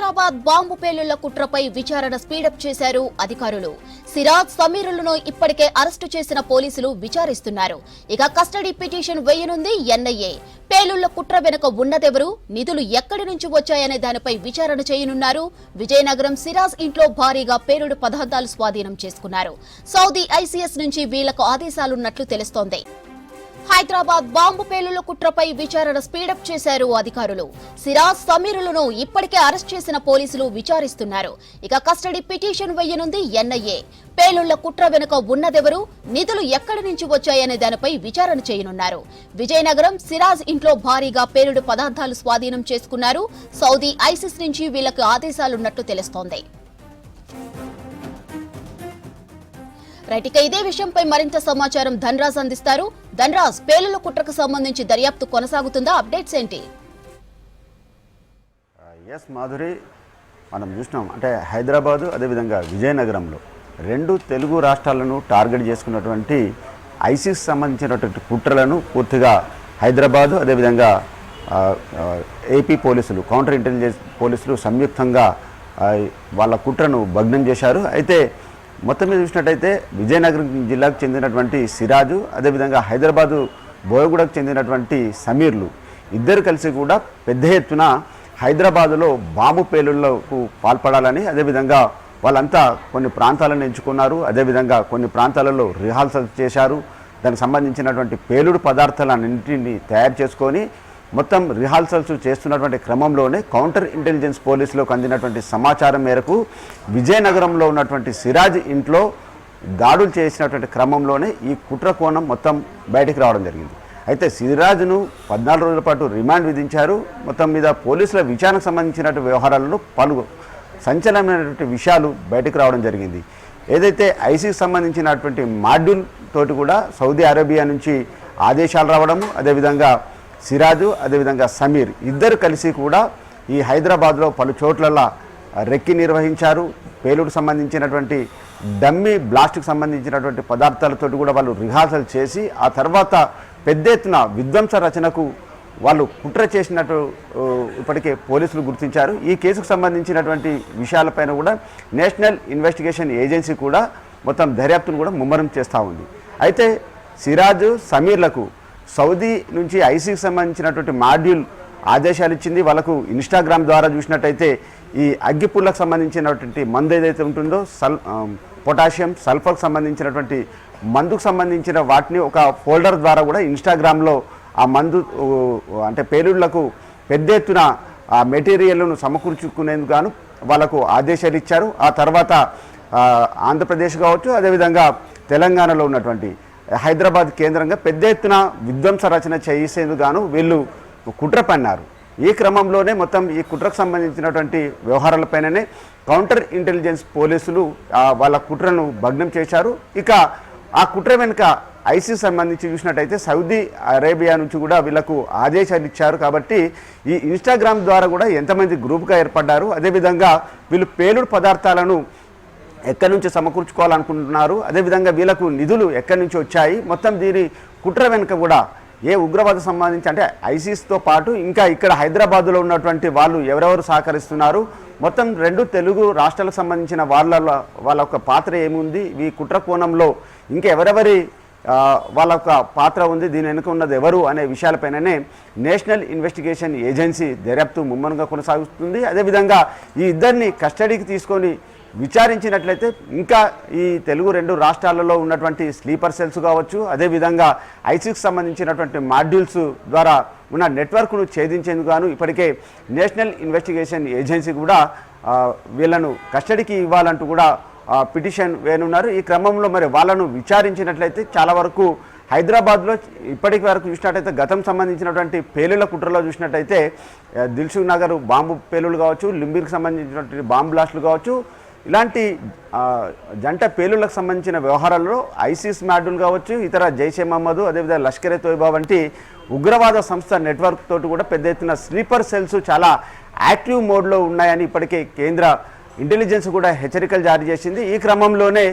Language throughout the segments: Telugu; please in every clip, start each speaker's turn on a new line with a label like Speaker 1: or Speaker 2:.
Speaker 1: హైదరాబాద్ బాంబు పేలుళ్ల కుట్రపై విచారణ స్పీడప్ చేశారు అధికారులు. సిరాజ్, సమీరులను ఇప్పటికే అరెస్టు చేసిన పోలీసులు విచారిస్తున్నారు. ఇక కస్టడీ పిటిషన్ వేయనుంది ఎన్ఐఏ. పేలుళ్ల కుట్ర వెనుక ఉన్నదెవరు, నిధులు ఎక్కడి నుంచి వచ్చాయనే దానిపై విచారణ చేయనున్నారు. విజయనగరం సిరాజ్ ఇంట్లో భారీగా పేలుడు పదార్థాలు స్వాధీనం చేసుకున్నారు. సౌదీ ఐసీఎస్ నుంచి వీళ్లకు ఆదేశాలున్నట్లు తెలుస్తోంది. హైదరాబాద్ బాంబు పేలుళ్ల కుట్రపై విచారణ స్పీడప్ చేశారు అధికారులు. సిరాజ్, సమీరులను ఇప్పటికే అరెస్ట్ చేసిన పోలీసులు విచారిస్తున్నారు. ఇక కస్టడీ పిటిషన్ వేయనుంది ఎన్ఐఏ. పేలుళ్ల కుట్ర వెనుక ఉన్నదెవరు, నిధులు ఎక్కడి నుంచి వచ్చాయనే దానిపై విచారణ చేయనున్నారు. విజయనగరం సిరాజ్ ఇంట్లో భారీగా పేలుడు పదార్థాలు స్వాధీనం చేసుకున్నారు. సౌదీ ఐసిస్ నుంచి వీళ్లకు ఆదేశాలున్నట్లు తెలుస్తోంది. రైట్, ఇక ఇదే విషయంపై మరింత సమాచారం ధనరాజ్ అందిస్తారు. ధనరాజ్, పేలుళ్ల కుట్రకు సంబంధించి దర్యాప్తు కొనసాగుతుందా? అప్డేట్స్ ఏంటి?
Speaker 2: ఎస్ మాధురి, మనం చూసినాం అంటే హైదరాబాదు అదేవిధంగా విజయనగరంలో రెండు తెలుగు రాష్ట్రాలను టార్గెట్ చేసుకున్నటువంటి ఐసిస్ సంబంధించినటువంటి కుట్రలను పూర్తిగా హైదరాబాదు అదేవిధంగా ఏపీ పోలీసులు, కౌంటర్ ఇంటెలిజెన్స్ పోలీసులు సంయుక్తంగా వాళ్ళ కుట్రను భగ్నం చేశారు. అయితే మొత్తం మీద చూసినట్టయితే విజయనగరం జిల్లాకు చెందినటువంటి సిరాజు, అదేవిధంగా హైదరాబాదు బోయగూడకు చెందినటువంటి సమీర్లు ఇద్దరు కలిసి కూడా పెద్ద ఎత్తున హైదరాబాదులో బాంబు పేలుళ్లకు పాల్పడాలని, అదేవిధంగా వాళ్ళంతా కొన్ని ప్రాంతాలను ఎంచుకున్నారు. అదేవిధంగా కొన్ని ప్రాంతాలలో రిహార్సల్ చేశారు. దానికి సంబంధించినటువంటి పేలుడు పదార్థాలన్నింటినీ తయారు చేసుకొని మొత్తం రిహార్సల్స్ చేస్తున్నటువంటి క్రమంలోనే కౌంటర్ ఇంటెలిజెన్స్ పోలీసులకు అందినటువంటి సమాచారం మేరకు విజయనగరంలో ఉన్నటువంటి సిరాజ్ ఇంట్లో దాడులు చేసినటువంటి క్రమంలోనే ఈ కుట్ర కోణం మొత్తం బయటికి రావడం జరిగింది. అయితే సిరాజ్ను 14 రోజుల పాటు రిమాండ్ విధించారు. మొత్తం మీద పోలీసుల విచారణకు సంబంధించినటువంటి వ్యవహారాలలో పలు సంచలనమైనటువంటి విషయాలు బయటకు రావడం జరిగింది. ఏదైతే ఐసీకి సంబంధించినటువంటి మాడ్యూల్ తోటి కూడా సౌదీ అరేబియా నుంచి ఆదేశాలు రావడము, అదేవిధంగా సిరాజు అదేవిధంగా సమీర్ ఇద్దరు కలిసి కూడా ఈ హైదరాబాద్లో పలు చోట్ల రెక్కి నిర్వహించారు. పేలుడు సంబంధించినటువంటి డమ్మీ బ్లాస్ట్కి సంబంధించినటువంటి పదార్థాలతో కూడా వాళ్ళు రిహార్సల్ చేసి ఆ తర్వాత పెద్ద ఎత్తున విధ్వంస రచనకు వాళ్ళు కుట్ర చేసినట్టు ఇప్పటికే పోలీసులు గుర్తించారు. ఈ కేసుకు సంబంధించినటువంటి విషయాలపైన కూడా నేషనల్ ఇన్వెస్టిగేషన్ ఏజెన్సీ కూడా మొత్తం దర్యాప్తును కూడా ముమ్మరం చేస్తూ ఉంది. అయితే సిరాజు, సమీర్లకు సౌదీ నుంచి ఐసీకి సంబంధించినటువంటి మాడ్యూల్ ఆదేశాలు ఇచ్చింది. వాళ్ళకు ఇన్స్టాగ్రామ్ ద్వారా చూసినట్టయితే ఈ అగ్గిపుల్లకు సంబంధించినటువంటి మందు ఏదైతే ఉంటుందో పొటాషియం, సల్ఫర్కి సంబంధించినటువంటి మందుకు సంబంధించిన వాటిని ఒక ఫోల్డర్ ద్వారా కూడా ఇన్స్టాగ్రామ్లో ఆ మందు అంటే పేలుళ్లకు పెద్ద ఎత్తున ఆ మెటీరియల్ను సమకూర్చుకునేందుకు గాను వాళ్ళకు ఆదేశాలు ఇచ్చారు. ఆ తర్వాత ఆంధ్రప్రదేశ్ కావచ్చు, అదేవిధంగా తెలంగాణలో ఉన్నటువంటి హైదరాబాద్ కేంద్రంగా పెద్ద ఎత్తున విధ్వంస రచన చేసేందుకు గాను వీళ్ళు కుట్ర పన్నారు. ఈ క్రమంలోనే మొత్తం ఈ కుట్రకు సంబంధించినటువంటి వ్యవహారాలపైననే కౌంటర్ ఇంటెలిజెన్స్ పోలీసులు వాళ్ళ కుట్రను భగ్నం చేశారు. ఇక ఆ కుట్ర వెనుక ఐసీకి సంబంధించి చూసినట్టయితే సౌదీ అరేబియా నుంచి కూడా వీళ్ళకు ఆదేశాలు ఇచ్చారు. కాబట్టి ఈ ఇన్స్టాగ్రామ్ ద్వారా కూడా ఎంతమంది గ్రూప్గా ఏర్పడ్డారు, అదేవిధంగా వీళ్ళు పేలుడు పదార్థాలను ఎక్కడి నుంచి సమకూర్చుకోవాలనుకుంటున్నారు, అదేవిధంగా వీళ్ళకు నిధులు ఎక్కడి నుంచి వచ్చాయి, మొత్తం దీని కుట్ర వెనుక కూడా ఏ ఉగ్రవాద సంబంధించి అంటే ఐసిస్తో పాటు ఇంకా ఇక్కడ హైదరాబాద్లో ఉన్నటువంటి వాళ్ళు ఎవరెవరు సహకరిస్తున్నారు, మొత్తం రెండు తెలుగు రాష్ట్రాలకు సంబంధించిన వాళ్ళ యొక్క పాత్ర ఏముంది, ఈ కుట్ర కోణంలో ఇంకా ఎవరెవరి వాళ్ళ యొక్క పాత్ర ఉంది, దీని వెనుక ఉన్నది ఎవరు అనే విషయాలపైననే నేషనల్ ఇన్వెస్టిగేషన్ ఏజెన్సీ దర్యాప్తు ముమ్మరంగా కొనసాగుతుంది. అదేవిధంగా ఈ ఇద్దరిని కస్టడీకి తీసుకొని విచారించినట్లయితే ఇంకా ఈ తెలుగు రెండు రాష్ట్రాలలో ఉన్నటువంటి స్లీపర్ సెల్స్ కావచ్చు, అదేవిధంగా ఐసీకి సంబంధించినటువంటి మాడ్యూల్స్ ద్వారా ఉన్న నెట్వర్క్ను ఛేదించేందుకు గాను ఇప్పటికే నేషనల్ ఇన్వెస్టిగేషన్ ఏజెన్సీ కూడా వీళ్ళను కస్టడీకి ఇవ్వాలంటూ కూడా పిటిషన్ వేయనున్నారు. ఈ క్రమంలో మరి వాళ్ళను విచారించినట్లయితే చాలా వరకు హైదరాబాద్లో ఇప్పటికి వరకు చూసినట్టయితే గతం సంబంధించినటువంటి పేలుళ్ల కుట్రలో చూసినట్టయితే దిల్సుఖ్ నగర్ బాంబు పేలుళ్ళు కావచ్చు, లింబీర్కి సంబంధించినటువంటి బాంబు బ్లాస్టులు కావచ్చు, ఇలాంటి జంట పేలుళ్లకు సంబంధించిన వ్యవహారాల్లో ఐసిస్ మాడ్యూల్ కావచ్చు, ఇతర జైషే మహమ్మద్, అదేవిధంగా లష్కరే తోయిబా వంటి ఉగ్రవాద సంస్థ నెట్వర్క్ తోటి కూడా పెద్ద ఎత్తున స్లీపర్ సెల్స్ చాలా యాక్టివ్ మోడ్లో ఉన్నాయని ఇప్పటికే కేంద్ర ఇంటెలిజెన్స్ కూడా హెచ్చరికలు జారీ చేసింది. ఈ క్రమంలోనే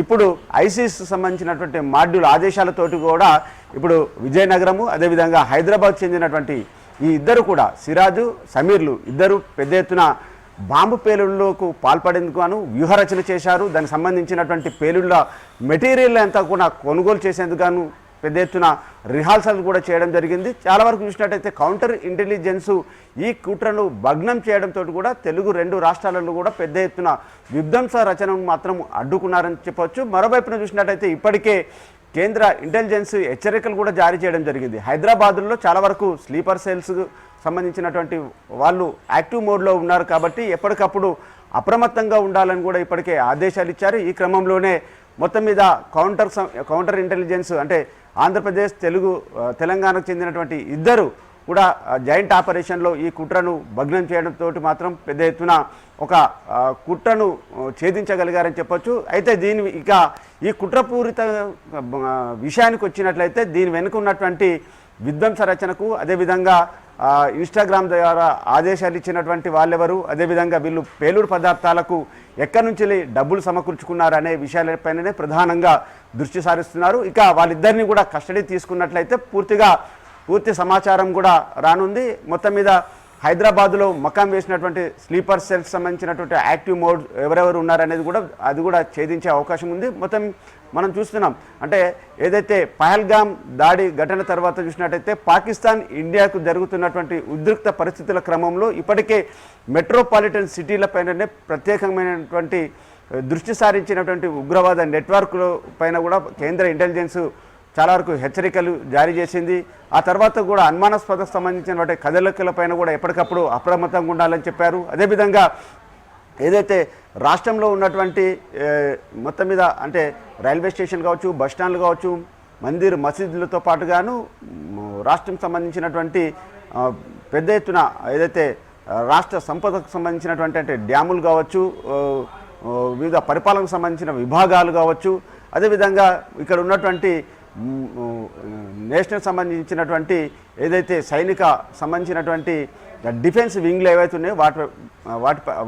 Speaker 2: ఇప్పుడు ఐసిస్ సంబంధించినటువంటి మాడ్యూల్ ఆదేశాలతోటి కూడా ఇప్పుడు విజయనగరము అదేవిధంగా హైదరాబాద్ చెందినటువంటి ఈ ఇద్దరు కూడా సిరాజు సమీర్లు ఇద్దరు పెద్ద ఎత్తున బాంబు పేలుళ్లకు పాల్పడేందుకు గాను వ్యూహరచన చేశారు. దానికి సంబంధించినటువంటి పేలుళ్ల మెటీరియల్ అంతా కూడా కొనుగోలు చేసేందుకు గాను పెద్ద ఎత్తున రిహార్సల్ కూడా చేయడం జరిగింది. చాలా వరకు చూసినట్టయితే కౌంటర్ ఇంటెలిజెన్స్ ఈ కుట్రను భగ్నం చేయడంతో కూడా తెలుగు 2 రాష్ట్రాలలో కూడా పెద్ద ఎత్తున విధ్వంస రచనను మాత్రం అడ్డుకున్నారని చెప్పవచ్చు. మరోవైపున చూసినట్టయితే ఇప్పటికే కేంద్ర ఇంటెలిజెన్స్ హెచ్చరికలు కూడా జారీ చేయడం జరిగింది. హైదరాబాద్లో చాలా వరకు స్లీపర్ సెల్స్ సంబంధించినటువంటి వాళ్ళు యాక్టివ్ మోడ్లో ఉన్నారు కాబట్టి ఎప్పటికప్పుడు అప్రమత్తంగా ఉండాలని కూడా ఇప్పటికే ఆదేశాలు ఇచ్చారు. ఈ క్రమంలోనే మొత్తం మీద కౌంటర్ ఇంటెలిజెన్స్ అంటే ఆంధ్రప్రదేశ్ తెలంగాణకు చెందినటువంటి ఇద్దరు కూడా జాయింట్ ఆపరేషన్లో ఈ కుట్రను భగ్నం చేయడంతో మాత్రం పెద్ద ఎత్తున ఒక కుట్రను ఛేదించగలిగారని చెప్పొచ్చు. అయితే ఈ కుట్రపూరిత విషయానికి వచ్చినట్లయితే దీని వెనుక ఉన్నటువంటి విధ్వంస రచనకు అదేవిధంగా ఇన్స్టాగ్రామ్ ద్వారా ఆదేశాలు ఇచ్చినటువంటి వాళ్ళెవరు, అదేవిధంగా వీళ్ళు పేలుడు పదార్థాలకు ఎక్కడి నుంచి డబ్బులు సమకూర్చుకున్నారు అనే విషయాలపైననే ప్రధానంగా దృష్టి సారిస్తున్నారు. ఇక వాళ్ళిద్దరిని కూడా కస్టడీ తీసుకున్నట్లయితే పూర్తి సమాచారం కూడా రానుంది. మొత్తం మీద హైదరాబాద్లో మకాం వేసినటువంటి స్లీపర్ సెల్స్ సంబంధించినటువంటి యాక్టివ్ మోడ్ ఎవరెవరు ఉన్నారనేది కూడా ఛేదించే అవకాశం ఉంది. మొత్తం మనం చూస్తున్నాం అంటే ఏదైతే పహల్గామ్ దాడి ఘటన తర్వాత చూసినట్టయితే పాకిస్తాన్ ఇండియాకు జరుగుతున్నటువంటి ఉద్రిక్త పరిస్థితుల క్రమంలో ఇప్పటికే మెట్రోపాలిటన్ సిటీలపైననే ప్రత్యేకమైనటువంటి దృష్టి సారించినటువంటి ఉగ్రవాద నెట్వర్క్ పైన కూడా కేంద్ర ఇంటెలిజెన్స్ చాలా వరకు హెచ్చరికలు జారీ చేసింది. ఆ తర్వాత కూడా అనుమానాస్పద సంబంధించినటువంటి కదలికలపైన కూడా ఎప్పటికప్పుడు అప్రమత్తంగా ఉండాలని చెప్పారు. అదేవిధంగా ఏదైతే రాష్ట్రంలో ఉన్నటువంటి మొత్తం మీద అంటే రైల్వే స్టేషన్ కావచ్చు, బస్టాండ్లు కావచ్చు, మందిర్ మసీదులతో పాటుగాను రాష్ట్రం సంబంధించినటువంటి పెద్ద ఎత్తున ఏదైతే రాష్ట్ర సంపదకు సంబంధించినటువంటి అంటే డ్యాములు కావచ్చు, వివిధ పరిపాలనకు సంబంధించిన విభాగాలు కావచ్చు, అదేవిధంగా ఇక్కడ ఉన్నటువంటి నేషనల్ సంబంధించినటువంటి ఏదైతే సైనిక సంబంధించినటువంటి డిఫెన్స్ వింగ్లు ఏవైతే ఉన్నాయో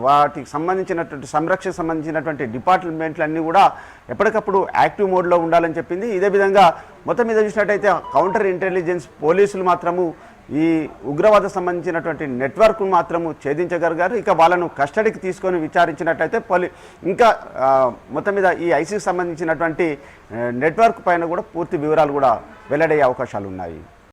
Speaker 2: వాటికి సంబంధించినటువంటి సంరక్షణ సంబంధించినటువంటి డిపార్ట్మెంట్లన్నీ కూడా ఎప్పటికప్పుడు యాక్టివ్ మోడ్లో ఉండాలని చెప్పింది. ఇదే విధంగా మొత్తం మీద చూసినట్టయితే కౌంటర్ ఇంటెలిజెన్స్ పోలీసులు మాత్రము ఈ ఉగ్రవాద సంబంధించినటువంటి నెట్వర్క్ మాత్రము ఛేదించగలిగారు. ఇక వాళ్ళను కస్టడీకి తీసుకొని విచారించినట్లయితే ఇంకా మొత్తం మీద ఈ ఐసీకి సంబంధించినటువంటి నెట్వర్క్ పైన కూడా పూర్తి వివరాలు కూడా వెల్లడయ్యే అవకాశాలు ఉన్నాయి.